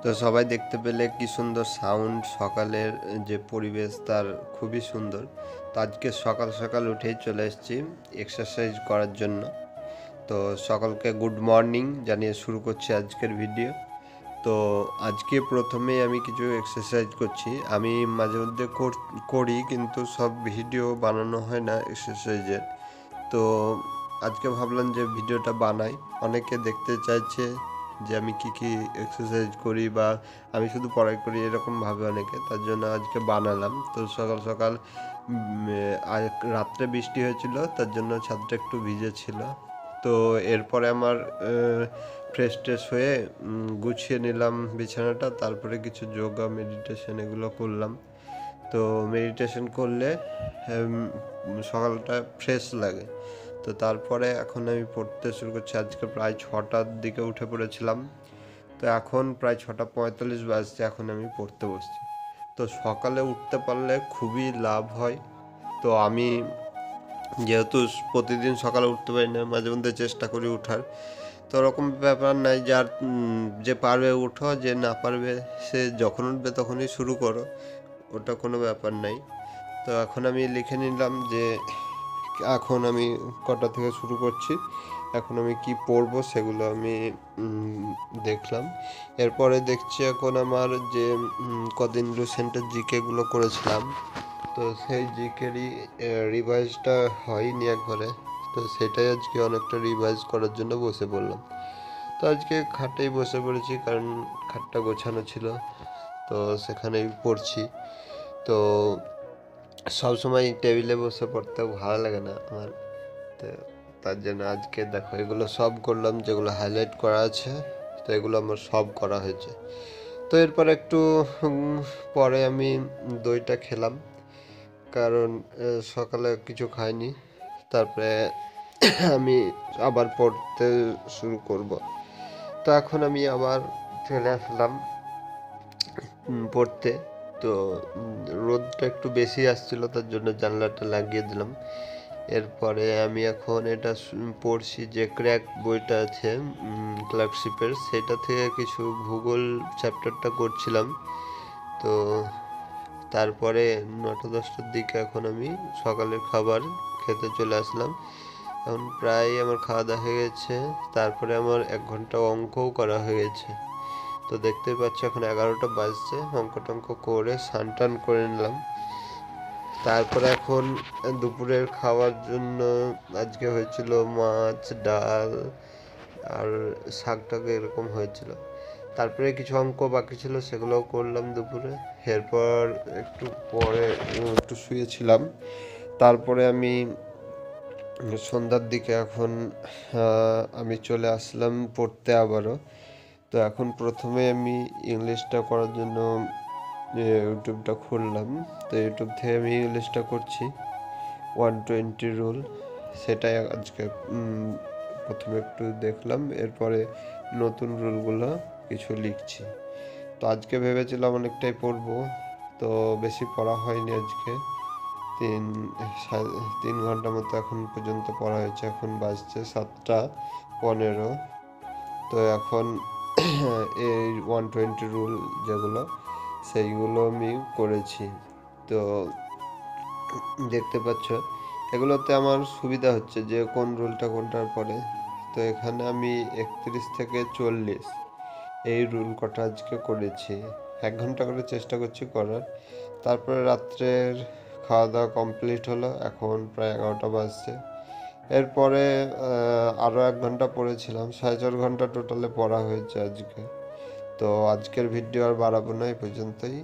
তো সবাই দেখতে পেলে কি সুন্দর সাউন্ড, সকালের যে পরিবেশ তার খুবই সুন্দর। তো আজকে সকাল সকাল উঠেই চলে এসেছি এক্সারসাইজ করার জন্য। তো সকলকে গুড মর্নিং জানিয়ে শুরু করছি আজকের ভিডিও। তো আজকে প্রথমেই আমি কিছু এক্সারসাইজ করছি। আমি মাঝে মধ্যে করি, কিন্তু সব ভিডিও বানানো হয় না এক্সারসাইজের। তো আজকে ভাবলাম যে ভিডিওটা বানাই। অনেকে দেখতে চাইছে যে আমি কি কি এক্সারসাইজ করি, বা আমি শুধু পড়াই করি, এরকম ভাবে অনেকে। তার জন্য আজকে বানালাম। তো সকাল সকাল আর রাত্রে বৃষ্টি হয়েছিল, তার জন্য ছাদটা একটু ভিজে ছিল। তো এরপরে আমার ফ্রেশ ট্রেশ হয়ে গুছিয়ে নিলাম বিছানাটা, তারপরে কিছু যোগা মেডিটেশন এগুলো করলাম। তো মেডিটেশন করলে সকালটা ফ্রেশ লাগে। তো তারপরে এখন আমি পড়তে শুরু করছি। আজকে প্রায় 6টার দিকে উঠে পড়েছিলাম। তো এখন প্রায় 6:45 বাজছে, এখন আমি পড়তে বসছি। তো সকালে উঠতে পারলে খুবই লাভ হয়। তো আমি যেহেতু প্রতিদিন সকালে উঠতে পারি না, মাঝে মধ্যে চেষ্টা করি ওঠার। তো ওরকম ব্যাপার নাই যে পারবে উঠো, যে না পারবে সে যখন উঠবে তখনই শুরু করো, ওটা কোনো ব্যাপার নাই। তো এখন আমি লিখে নিলাম যে এখন আমি কটা থেকে শুরু করছি, এখন আমি কি পড়বো সেগুলো আমি দেখলাম। এরপরে দেখছি এখন আমার যে কদিন রিসেন্টের জিকেগুলো করেছিলাম, তো সেই জিকেরই রিভাইজটা হয়নি একবারে। তো সেটাই আজকে অনেকটা রিভাইজ করার জন্য বসে পড়লাম। তো আজকে খাটেই বসে পড়েছি, কারণ খাটটা গোছানো ছিল, তো সেখানেই পড়ছি। তো সবসময় টেবিলে বসে পড়তে ভালো লাগে না আমার। তো তার জন্য আজকে দেখো এগুলো সব করলাম, যেগুলো হাইলাইট করা আছে, তো এগুলো আমার সব করা হয়েছে। তো এরপর একটু পরে আমি দইটা খেলাম, কারণ সকালে কিছু খাইনি। তারপরে আমি আবার পড়তে শুরু করব। তো এখন আমি আবার চলে আসলাম পড়তে। তো রোদটা একটু বেশি আসছিল, তার জন্য জানলাটা লাগিয়ে দিলাম। এরপরে আমি এখন এটা পড়ছি, যে ক্র্যাক বইটা আছে ক্লার্কশিপের, সেটা থেকে কিছু ভূগোল চ্যাপ্টারটা করছিলাম। তো তারপরে 9টা-10টার দিকে এখন আমি সকালের খাবার খেতে চলে আসলাম। এখন প্রায় আমার খাওয়া দাওয়া হয়ে গেছে। তারপরে আমার 1 ঘন্টা অঙ্কও করা হয়ে গেছে। তো দেখতেই পাচ্ছ এখন 11টা বাজছে, অঙ্ক টঙ্ক করে স্নান টান করে নিলাম। তারপরে এখন দুপুরের খাওয়ার জন্য আজকে হয়েছিল মাছ, ডাল আর শাক টাক এরকম হয়েছিল। তারপরে কিছু অঙ্ক বাকি ছিল, সেগুলোও করলাম দুপুরে। এরপর একটু পরে একটু শুয়েছিলাম। তারপরে আমি সন্ধ্যার দিকে এখন আমি চলে আসলাম পড়তে আবারও। তো এখন প্রথমে আমি ইংলিশটা করার জন্য ইউটিউবটা খুললাম। তো ইউটিউব থেকে আমি ইংলিশটা করছি 120 রুল, সেটাই আজকে প্রথমে একটু দেখলাম। এরপরে নতুন রুলগুলো কিছু লিখছি। তো আজকে ভেবেছিলাম অনেকটাই পড়বো, তো বেশি পড়া হয়নি আজকে। 3 ঘন্টা মতো এখন পর্যন্ত পড়া হয়েছে। এখন বাজছে 7টা 15। তো এখন এই 120 রুল যেগুলো, সেইগুলো আমি করেছি। তো দেখতে পাচ্ছ এগুলোতে আমার সুবিধা হচ্ছে যে কোন রুলটা কোনটার পরে। তো এখানে আমি 31 থেকে 40 এই রুল কটা আজকে করেছি। 1 ঘন্টা করে চেষ্টা করছি করার। তারপরে রাত্রের খাওয়া দাওয়া কমপ্লিট হলো, এখন প্রায় 11টা বাজছে। এরপরে আরও 1 ঘন্টা পড়েছিলাম, 4.5 ঘন্টা টোটালে পড়া হয়েছে আজকে। তো আজকের ভিডিও আর বাড়াবো না, এই পর্যন্তই।